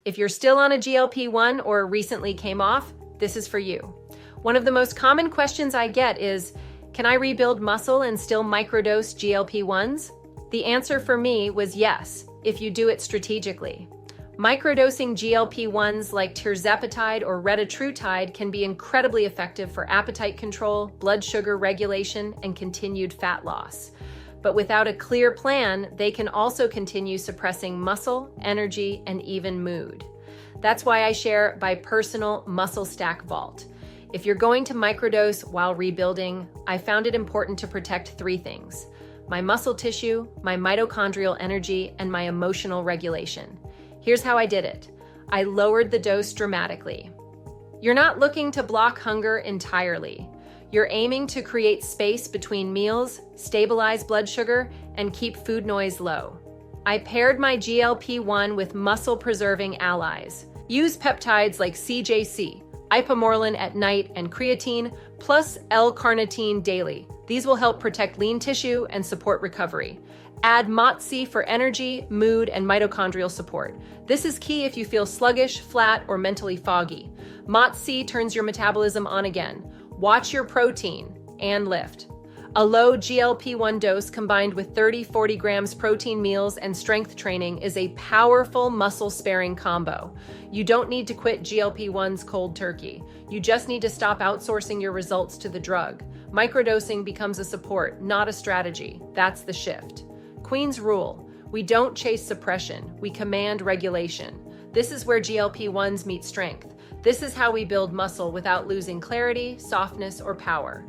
If you're still on a GLP-1 or recently came off, this is for you. One of the most common questions I get is, can I rebuild muscle and still microdose GLP-1s? The answer for me was yes, if you do it strategically. Microdosing GLP-1s like tirzepatide or retatrutide can be incredibly effective for appetite control, blood sugar regulation, and continued fat loss. But without a clear plan, they can also continue suppressing muscle, energy, and even mood. That's why I share my personal muscle stack vault. If you're going to microdose while rebuilding, I found it important to protect three things: my muscle tissue, my mitochondrial energy, and my emotional regulation. Here's how I did it. I lowered the dose dramatically. You're not looking to block hunger entirely. You're aiming to create space between meals, stabilize blood sugar, and keep food noise low. I paired my GLP-1 with muscle-preserving allies. Use peptides like CJC Ipamorelin at night and creatine, plus L-Carnitine daily. These will help protect lean tissue and support recovery. Add MOTS-c for energy, mood, and mitochondrial support. This is key if you feel sluggish, flat, or mentally foggy. MOTS-c turns your metabolism on again. Watch your protein and lift. A low GLP-1 dose combined with 30-40 grams protein meals and strength training is a powerful muscle-sparing combo. You don't need to quit GLP-1s cold turkey. You just need to stop outsourcing your results to the drug. Microdosing becomes a support, not a strategy. That's the shift. Queen's rule: we don't chase suppression, we command regulation. This is where GLP-1s meet strength. This is how we build muscle without losing clarity, softness, or power.